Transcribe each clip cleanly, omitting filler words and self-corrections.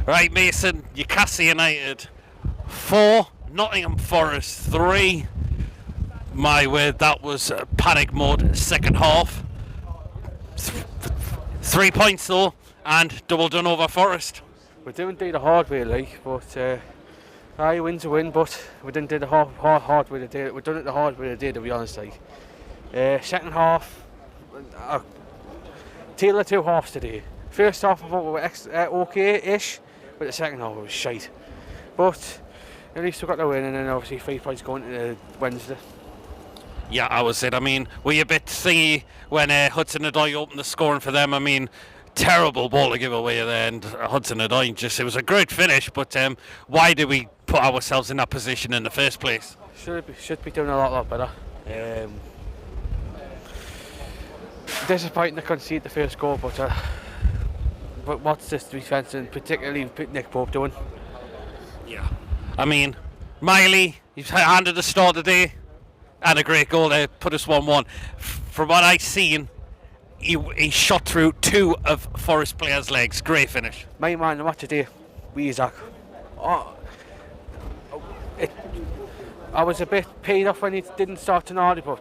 Right, Mason, Newcastle United 4, Nottingham Forest 3. My word, that was panic mode second half. 3 points though, and double done over Forest. We didn't do the hard way, like, but aye, win's a win, but we didn't do the hard way today. We done it the hard way today, to be honest, like. Second half, tale of two halves today. First half I thought we were okay-ish, but the second half was shite. But at least we got the win, and then obviously 3 points going into Wednesday. Yeah, I was it. I mean, were you a bit thingy when Hudson-Odoi opened the scoring for them? I mean, terrible ball to give away there, and Hudson-Odoi it was a great finish, but why did we put ourselves in that position in the first place? Should be doing a lot better. Disappointing to concede the first goal, but what's this defence and particularly Nick Pope doing? Yeah, I mean, Miley, he's handed the start today, and a great goal there, put us 1-1. From what I've seen, he shot through two of Forest players' legs. Great finish. My man, the match today, Isaac. I was a bit paid off when he didn't start tonight, but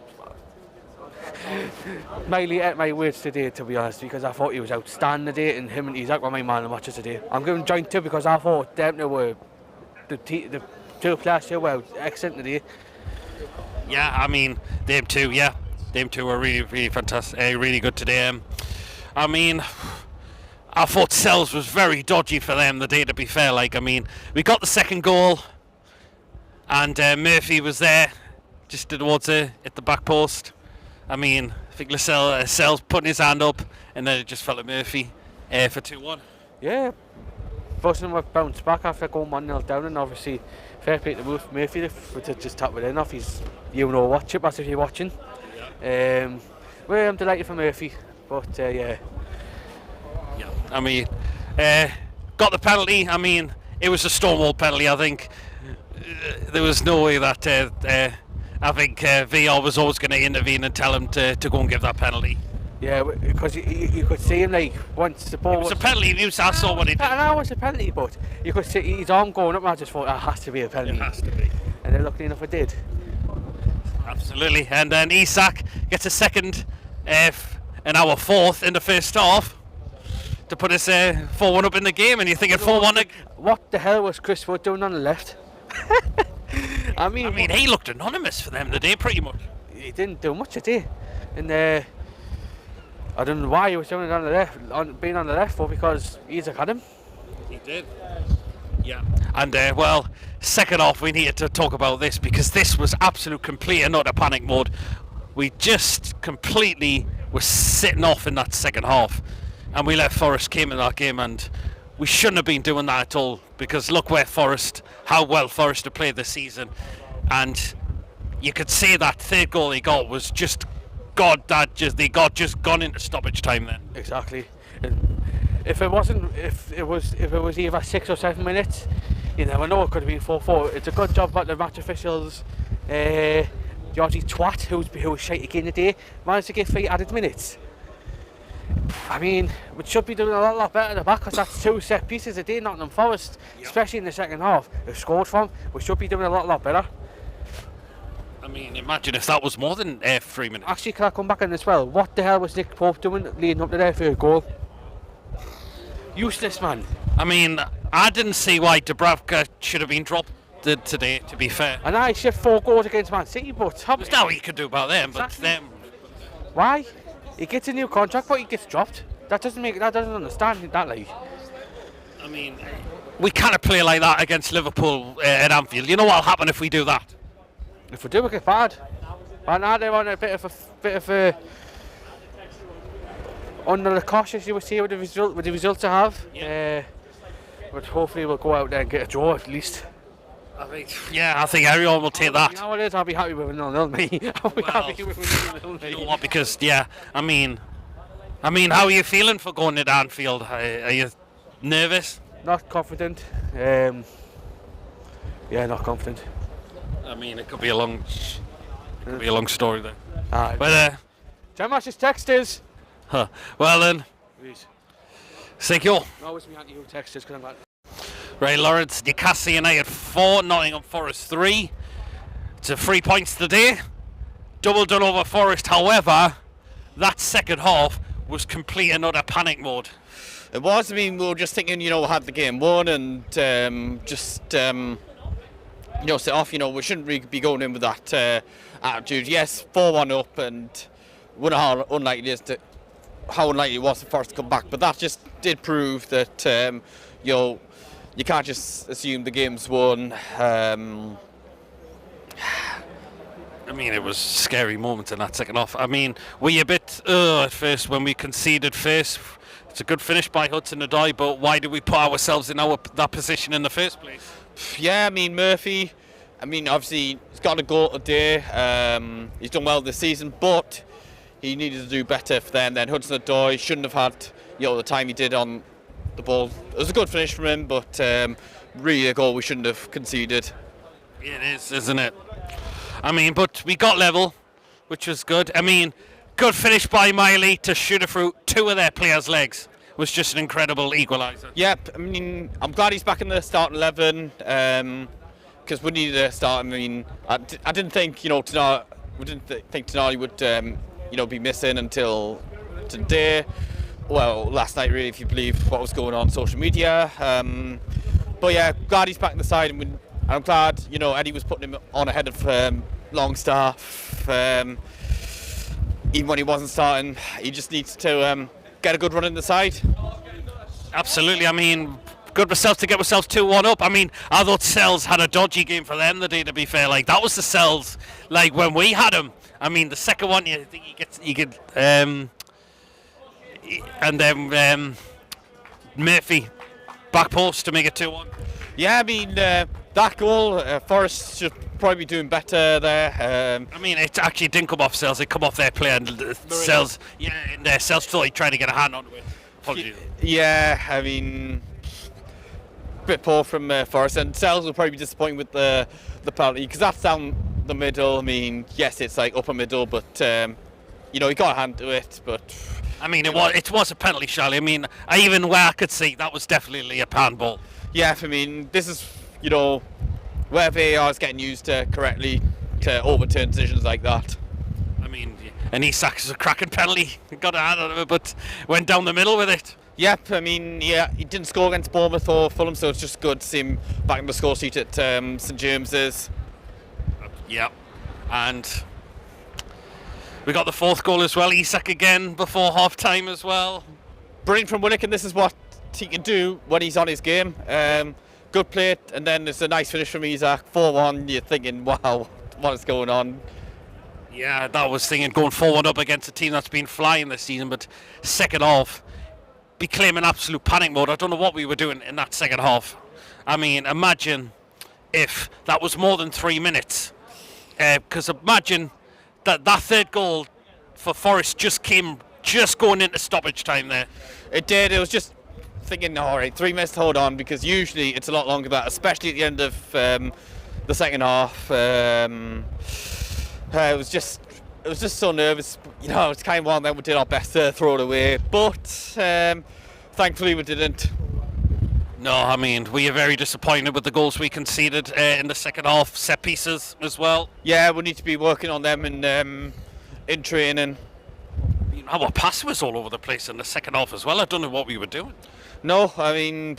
Miley ate my words today, to be honest, because I thought he was outstanding today, and him and Isaac were my man of the matches today. I'm giving joint two because I thought them were the two players who were excellent today. Yeah, I mean, them two were really, really fantastic, really good today. I mean, I thought Sells was very dodgy for them the day, to be fair. Like, I mean, we got the second goal, and Murphy was there, just towards it, at the back post. I mean, I think Lascelles putting his hand up, and then it just fell at Murphy for 2-1. Yeah, Boston were bounced back after going 1-0 down, and obviously fair play to Murphy to just tap it in off his you-know-what chip, as if you're watching. Yeah. Well, I'm delighted for Murphy, but yeah. Yeah, I mean, got the penalty. I mean, it was a stonewall penalty, I think. There was no way that I think VR was always going to intervene and tell him to go and give that penalty. Yeah, because you could see him, like, once the ball was a penalty. I saw what he did. I know it was a penalty, but you could see his arm going up, and I just thought, that has to be a penalty. It has to be. And then luckily enough it did. Absolutely. And then Isak gets a second and our fourth in the first half to put us 4-1 up in the game, and you're thinking 4-1. What the hell was Chris Wood doing on the left? I mean, he looked anonymous for them today, pretty much. He didn't do much today, and I don't know why he was doing it on the left, being on the left, but because Isaac had him. He did. Yeah. And well, second half we needed to talk about this, because this was absolute complete and utter panic mode. We just completely were sitting off in that second half, and we let Forest came in that game, and we shouldn't have been doing that at all, because look how well Forest have played this season, and you could say that third goal he got was just they got just gone into stoppage time then. Exactly. And if it was either 6 or 7 minutes, you never know, it could have been 4-4. It's a good job by the match officials. Georgie Twat, who was shite again today, managed to get 3 added minutes. I mean, we should be doing a lot better at the back, because that's 2 set pieces a day, Nottingham Forest, especially in the second half. We've scored from, we should be doing a lot better. I mean, imagine if that was more than 3 minutes. Actually, can I come back on this well? What the hell was Nick Pope doing leading up to their third goal? Useless, man. I mean, I didn't see why Dubravka should have been dropped today, to be fair. And I shipped 4 goals against Man City, but there's no what you could do about them, exactly. But them. Why? He gets a new contract, but he gets dropped. That doesn't understand that, like. I mean, we can't play like that against Liverpool at Anfield. You know what'll happen if we do that? If we do, we get bad. But now they're on a bit of a under the cautious, you would see with the results I have. Yeah. But hopefully we'll go out there and get a draw at least. I think everyone will take that. You know what it is? I'll be happy with a 0-0, me. I'll be happy with a 0-0, me. You know what? Because I mean, how are you feeling for going to Anfield? Are you nervous? Not confident. Yeah, not confident. I mean, it could be a long story there. But John Mash's text is. Well then. Please. Thank you. No, it's me, Auntie, who texted because I'm Right, Lawrence, Newcastle United 4, Nottingham Forest 3. It's a 3 points today. Double done over Forest. However, that second half was complete and utter panic mode. It was. I mean, we were just thinking, had the game won and set off. We shouldn't really be going in with that attitude. Yes, 4-1 up, and wonder how unlikely it was for Forest to come back. But that just did prove that you can't just assume the game's won. I mean, it was scary moments in that second half. I mean, were you a bit at first when we conceded first? It's a good finish by Hudson-Odoi, but why did we put ourselves in that position in the first place? Yeah, I mean, Murphy, obviously he's got a goal today. He's done well this season, but he needed to do better then. Hudson-Odoi shouldn't have had the time he did on the ball. It was a good finish from him, but really a goal we shouldn't have conceded. It is, isn't it? I mean, but we got level, which was good. I mean, good finish by Miley to shoot it through two of their players' legs. Was just an incredible equaliser. Yep, I mean, I'm glad he's back in the starting 11 because we needed a start. I mean, I didn't think, Tonali, we didn't think Tonali would, be missing until today. Well, last night, really, if you believe what was going on social media. But yeah, glad he's back in the side, and I'm glad, Eddie was putting him on ahead of Longstaff. Even when he wasn't starting, he just needs to get a good run in the side. Absolutely. I mean, good results to get ourselves 2-1 up. I mean, I thought Sells had a dodgy game for them the day, to be fair. Like, that was the Sells, like, when we had him. I mean, the second one, you think he could, and then Murphy, back post to make it 2-1. Yeah, I mean, that goal, Forest should probably be doing better there. I mean, it actually didn't come off Sells, it come off their player, and Sells, Sells thought he tried to get a hand onto it. Apologies. Yeah, I mean, a bit poor from Forest, and Sells will probably be disappointed with the penalty, because that's down the middle. I mean, yes, it's like upper middle, but, he got a hand to it, but... I mean, it was a penalty, Charlie. I mean, even where I could see, that was definitely a handball. Yeah, I mean, this is, where VAR is getting used correctly to overturn decisions like that. I mean, and Isak is a cracking penalty. Got a hand on it, but went down the middle with it. Yep, I mean, yeah, he didn't score against Bournemouth or Fulham, so it's just good to see him back in the score sheet at St James's. Yep, and we got the fourth goal as well. Isak again before half time as well. Brilliant from Winnick, and this is what he can do when he's on his game. Good play, and then there's a nice finish from Isak. 4-1, you're thinking, wow, what is going on? Yeah, that was thinking going 4-1 up against a team that's been flying this season, but second half, became an absolute panic mode. I don't know what we were doing in that second half. I mean, imagine if that was more than 3 minutes. Because imagine that third goal for Forest just going into stoppage time there. It did. It was just thinking, all right, 3 minutes to hold on, because usually it's a lot longer than that, especially at the end of the second half. It was just so nervous. It's kind of one that we did our best to throw it away, but thankfully we didn't. No, I mean, we are very disappointed with the goals we conceded in the second half, set pieces as well. Yeah, we need to be working on them in training. Our pass was all over the place in the second half as well. I don't know what we were doing. No, I mean,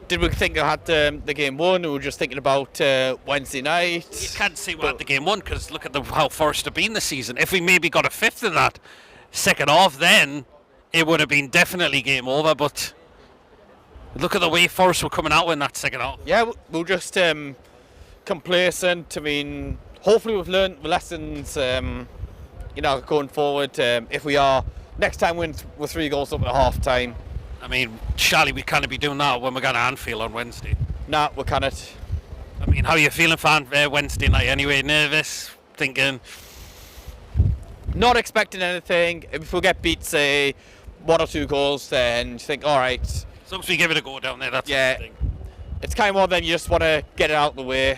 did we think we had the game won? We were just thinking about Wednesday night. You can't say we had the game won, because look at how Forest have been this season. If we maybe got a fifth in that second half, then it would have been definitely game over. But look at the way Forest were coming out in that second half. Yeah, we're just complacent. I mean, hopefully we've learned the lessons, going forward. If we are, next time we're 3 goals up at half time. I mean, surely we can't be doing that when we're going to Anfield on Wednesday. Nah, we cannot. I mean, how are you feeling for Wednesday night anyway? Nervous? Thinking? Not expecting anything. If we get beat, say, 1 or 2 goals, then you think, all right. As long as we give it a go down there, that's yeah. the thing. It's kind of more than you just want to get it out of the way.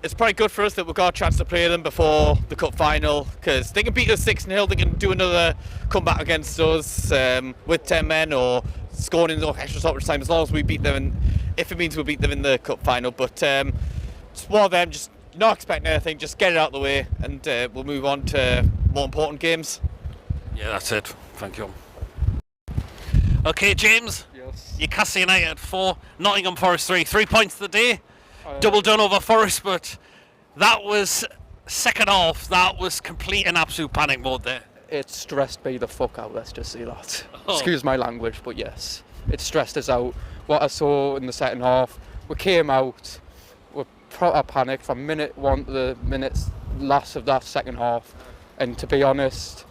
it's probably good for us that we've got a chance to play them before the cup final, because they can beat us 6-0, they can do another comeback against us with 10 men or scoring in the extra stoppage time, as long as we beat them, and if it means we beat them in the cup final. But it's more of them, just not expecting anything, just get it out of the way, and we'll move on to more important games. Yeah, that's it. Thank you. Okay, James. Yes. Newcastle United 4, Nottingham Forest 3. 3 points of the day. Double done over Forest, but that was second half. That was complete and absolute panic mode there. It stressed me the fuck out, let's just say that. Oh. Excuse my language, but yes. It stressed us out. What I saw in the second half, we came out, we proper panicked from minute 1 to the minutes last of that second half. And to be honest,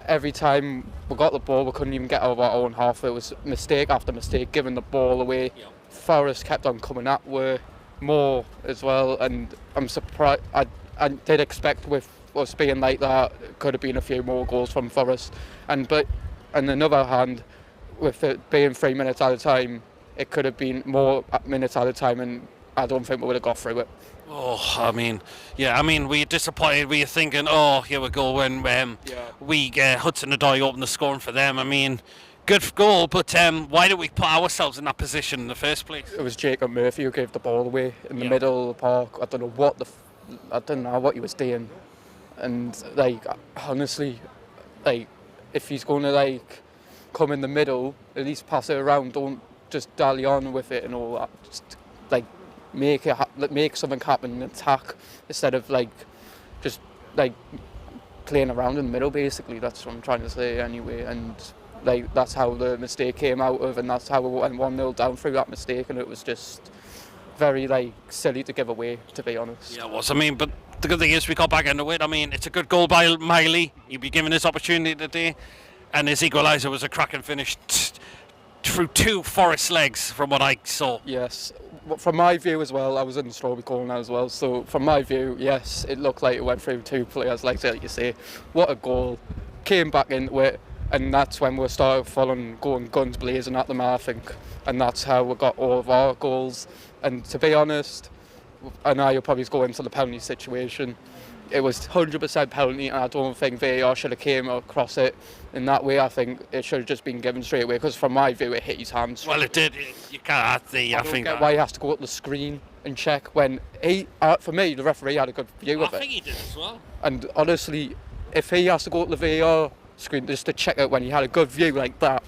every time we got the ball, we couldn't even get out of our own half. It was mistake after mistake, giving the ball away. Yeah. Forest kept on coming at us more as well, and I'm surprised. I did expect with us being like that, it could have been a few more goals from Forest. But on the other hand, with it being 3 minutes at a time, it could have been more minutes at a time, and I don't think we would have got through it. Oh, I mean, were you disappointed? Were you thinking, oh, here we go, when Hudson-Odoi opened the scoring for them? I mean, good goal, but why did we put ourselves in that position in the first place? It was Jacob Murphy who gave the ball away in the middle of the park. I don't know what he was doing, and honestly, if he's going to come in the middle, at least pass it around. Don't just dally on with it and all that. Just make something happen and attack instead of just playing around in the middle. Basically, that's what I'm trying to say anyway. And that's how the mistake came out of, and that's how we went 1-0 down through that mistake, and it was just very silly to give away, to be honest. Yeah, it was. I mean, but the good thing is we got back into it. I mean, it's a good goal by Miley. He'll be given his opportunity today, and his equaliser was a cracking finish through 2 Forest legs from what I saw. Yes, from my view as well, I was in the Strawberry corner as well, so from my view, yes, it looked like it went through 2 players, like you say. What a goal. Came back into it, and that's when we started going guns blazing at them, I think, and that's how we got all of our goals. And to be honest, I know you'll probably go into the penalty situation. It was 100% penalty, and I don't think VAR should have came across it in that way. I think it should have just been given straight away, because from my view, it hit his hands. Well, it did. You can't. I don't get why he has to go up the screen and check when for me, the referee had a good view of it. I think he did as well. And honestly, if he has to go up the VAR screen just to check it when he had a good view like that,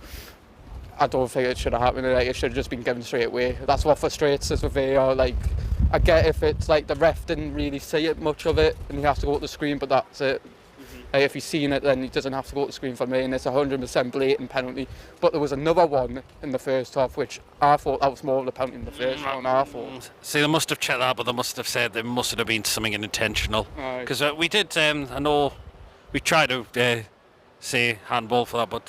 I don't think it should have happened. It should have just been given straight away. That's what frustrates us with VAR. I get if it's the ref didn't really see it much of it and he has to go up the screen, but that's it. If he's seen it, then he doesn't have to go up the screen for me, and it's 100% blatant penalty. But there was another one in the first half, which I thought that was more of the penalty in the first one. I thought. See, they must have checked that, but they must have said there must have been something intentional. Because we did, I know, we tried to say handball for that, but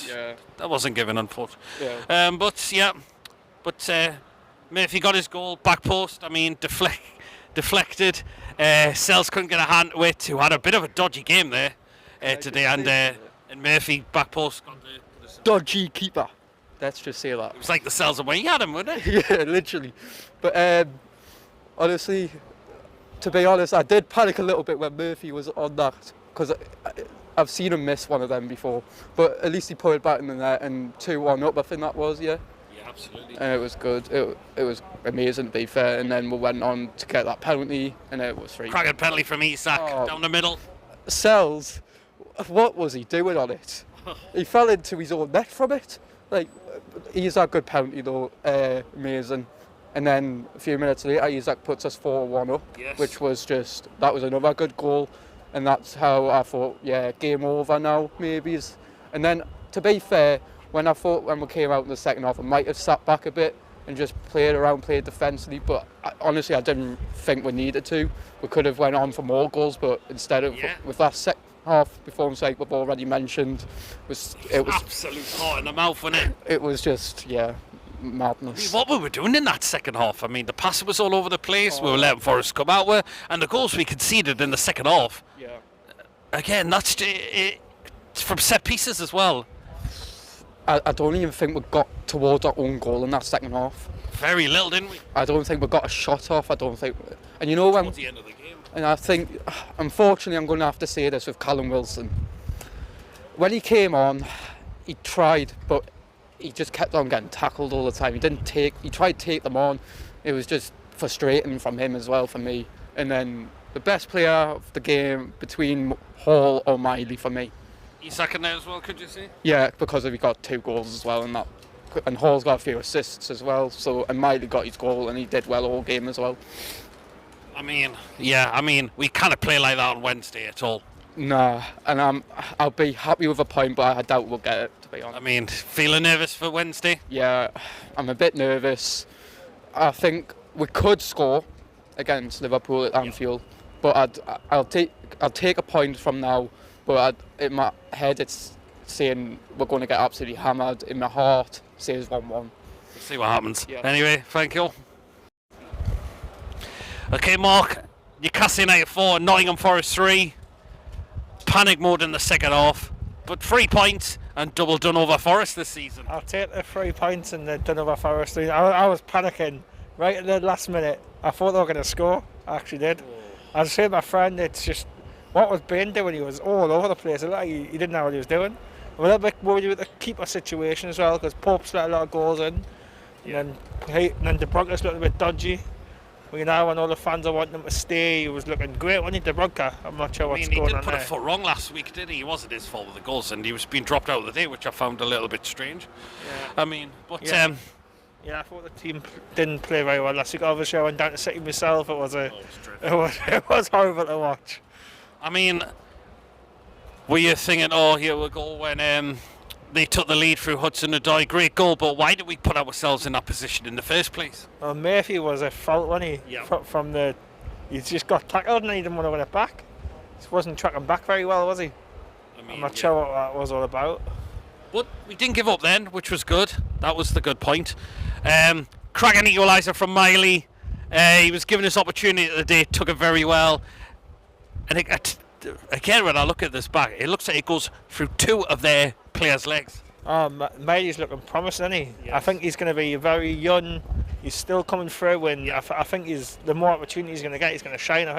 that wasn't given, unfortunately. But Murphy got his goal, back post. I mean, deflected. Sells couldn't get a hand to it. Who had a bit of a dodgy game there today, and Murphy back post got the dodgy keeper. Let's just say that. It was like the Sells when he had him, wasn't it? Yeah, literally. But honestly, to be honest, I did panic a little bit when Murphy was on that, because I've seen him miss one of them before. But at least he put it back in the net, and 2-1 up, I think that was, yeah. Yeah, absolutely. And it was good. It was amazing, to be fair. And then we went on to get that penalty, and it was free. Cracking penalty from Isak down the middle. Sells, what was he doing on it? He fell into his own net from it. He's a good penalty though, amazing. And then a few minutes later, Isak puts us 4-1 up, which was that was another good goal. And that's how I thought, game over now, maybe. And then, to be fair, when we came out in the second half, I might have sat back a bit and just played defensively, but honestly, I didn't think we needed to. We could have went on for more goals, but instead of, with that second half performance, like we've already mentioned, it was absolute hot in the mouth, wasn't it? It was just, madness. I mean, what we were doing in that second half, I mean, the pass was all over the place, we were letting Forest come out with, and the goals we conceded in the second half, again, that's from set pieces as well. I don't even think we got towards our own goal in that second half. Very little, didn't we? I don't think we got a shot off. I don't think. And you know when towards the end of the game. And I think, unfortunately, I'm going to have to say this with Callum Wilson. When he came on, he tried, but he just kept on getting tackled all the time. He tried to take them on. It was just frustrating from him as well for me. And then the best player of the game between Hall or Miley for me. You second there as well, could you see? Yeah, because he got 2 goals as well, and Hall's got a few assists as well. So, and Miley got his goal, and he did well all game as well. I mean, we can't play like that on Wednesday at all. Nah, and I'll be happy with a point, but I doubt we'll get it, to be honest. I mean, feeling nervous for Wednesday? Yeah, I'm a bit nervous. I think we could score against Liverpool at Anfield, but I'll take a point from now. But in my head, it's saying we're going to get absolutely hammered. In my heart, says 1-1. We'll see what happens. Yeah. Anyway, thank you. Okay, Mark. Newcastle United 4, Nottingham Forest 3. Panic mode in the second half, but 3 points and double done over Forest this season. I'll take the 3 points and the done over Forest. I was panicking right at the last minute. I thought they were going to score. I actually did. I was saying to my friend, it's just what was Bain doing? He was all over the place. It looked like he didn't know what he was doing. I'm a little bit worried with the keeper situation as well, because Pope's let a lot of goals in, and then De Bruyne's looked a bit dodgy. When all the fans are wanting him to stay, he was looking great, wasn't he, De Bruyne? I'm not sure what's going on there. He didn't put a foot wrong last week, did he? It wasn't his fault with the goals, and he was being dropped out of the day, which I found a little bit strange. Yeah. I mean, but yeah, I thought the team didn't play very well last week. Obviously, I went down to City myself. It was horrible to watch. I mean, were you thinking, oh, here we go, when they took the lead through Hudson-Odoi, great goal, but why did we put ourselves in that position in the first place? Well, Murphy was a fault, wasn't he? Yeah. He just got tackled and he didn't want to win it back. He wasn't tracking back very well, was he? I'm not sure what that was all about. But we didn't give up then, which was good. That was the good point. Cracking equaliser from Miley. He was given his opportunity today, took it very well. And again, when I look at this back, it looks like it goes through 2 of their players' legs. Miley's looking promising, isn't he? Yes. I think he's going to be very young. He's still coming through, and I think the more opportunities he's going to get, he's going to shine. I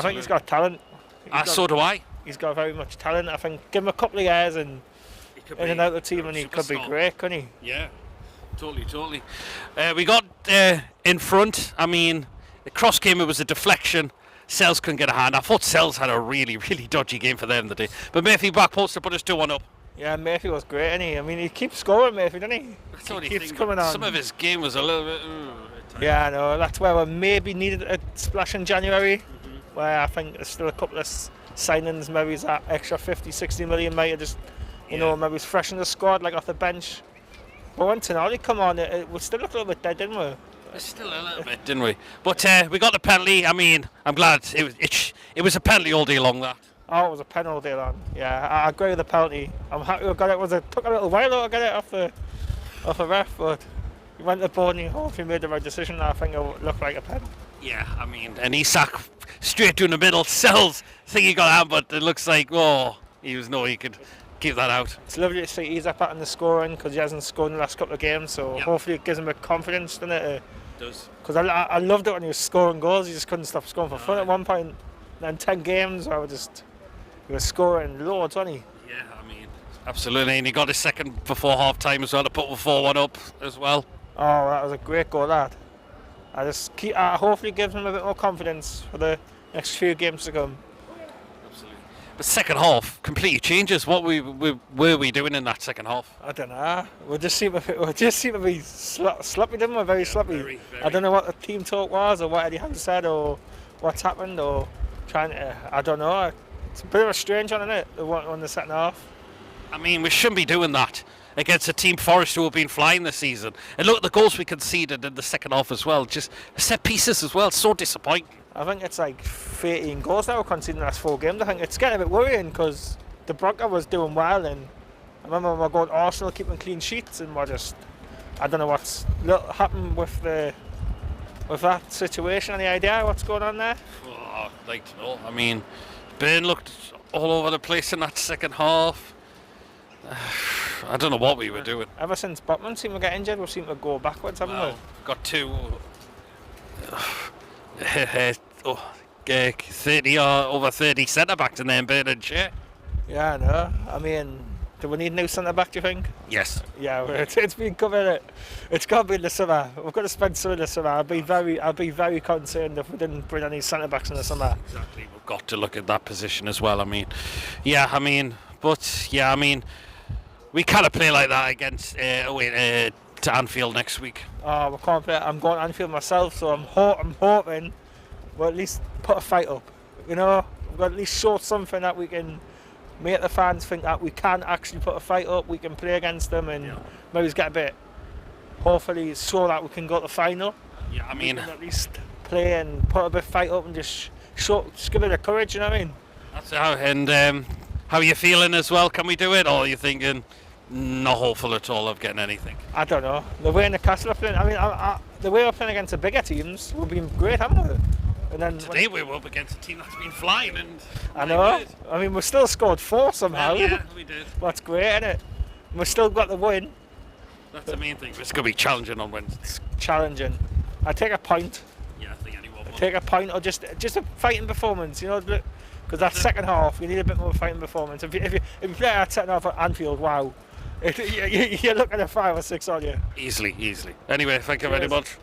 think he's got talent. So do I. He's got very much talent. I think give him a couple of years and in and out of the team, and he could be great, couldn't he? Yeah, totally. We got in front. I mean, the cross game, it was a deflection. Sells couldn't get a hand. I thought Sells had a really, really dodgy game for them today. But Murphy back post to put us 2-1 up. Yeah, Murphy was great, isn't he? I mean, he keeps scoring, Murphy, doesn't he? He keeps coming on. Some of his game was a little bit... Yeah, I know. That's where we maybe needed a splash in January, where I think there's still a couple of signings. Maybe that extra 50-60 million might have just, maybe freshen the squad, like off the bench. But when Tonali come on, it would still look a little bit dead, didn't we? Still a little bit, didn't we? But we got the penalty. I mean, I'm glad it was a penalty all day long, that. Oh, it was a penalty long. Yeah, I agree with the penalty. I'm happy we got it. It took a little while to get it off the ref, but he went to the board and he hopefully made the right decision. I think it looked like a penalty. Yeah, I mean, and Isak straight down the middle, Sells think he got out, but it looks like, he could keep that out. It's lovely to see Isak back in the scoring, because he hasn't scored in the last couple of games, so hopefully it gives him a confidence, doesn't it? Does. Because I loved it when he was scoring goals. He just couldn't stop scoring for fun at one point. And then 10 games where he was scoring loads, wasn't he? Yeah, I mean, absolutely. And he got his second before half time as well to put the 4-1 up as well. Oh, that was a great goal, that. Hopefully gives him a bit more confidence for the next few games to come. Absolutely. But second half completely changes. What were we doing in that second half? I don't know. We just seem to be sloppy, didn't we? Very sloppy. Very. I don't know what the team talk was, or what Eddie Howe said, or what's happened, or trying to. I don't know. It's a bit of a strange one, isn't it? The one on the second half. I mean, we shouldn't be doing that against a team Forest who have been flying this season. And look at the goals we conceded in the second half as well. Just set pieces as well. So disappointing. I think it's like 13 goals that were conceded in the last 4 games. I think it's getting a bit worrying, because De Bruyne was doing well, and I remember when we were going to Arsenal keeping clean sheets, and we're just, I don't know what's happened with that situation. Any idea what's going on there? Oh, I'd like to know. I mean, Burn looked all over the place in that second half. I don't know what we were doing. Ever since Botman seemed to get injured, we seem to go backwards, haven't we? Got 2. 30 or over 30 centre backs in there in Bernard Shea. Yeah, I know. I mean, do we need a new centre back? Do you think? Yes. Yeah, it's been covered. It's got to be in the summer. We've got to spend some in the summer. I'd be very concerned if we didn't bring any centre backs in the summer. Exactly. We've got to look at that position as well. I mean, we can't play like that against away to Anfield next week. Oh, we can't play. I'm going to Anfield myself, so I'm hoping we'll at least put a fight up. You know, we've got to at least show something that we can make the fans think that we can actually put a fight up. We can play against them and maybe get a bit. Hopefully, show that we can go to the final. Yeah, I mean, we can at least play and put a bit of fight up and just give it a courage. You know what I mean? That's how. And how are you feeling as well? Can we do it, or are you thinking not hopeful at all of getting anything? I don't know. The way Newcastle are playing, I mean, the way we're playing against the bigger teams, we've been great, haven't we? And then today we were up against a team that's been flying, and I know. I mean, we still scored 4 somehow. Well, yeah, we did. That's great, isn't it? We've still got the win. That's the main thing. It's going to be challenging on Wednesday. It's challenging. I take a point. Yeah, I think anyone will. Take a point or just a fighting performance, you know, because that second half you need a bit more fighting performance. If you play that second half at Anfield, wow, you're looking at 5 or 6, aren't you? Easily. Anyway, thank you very much.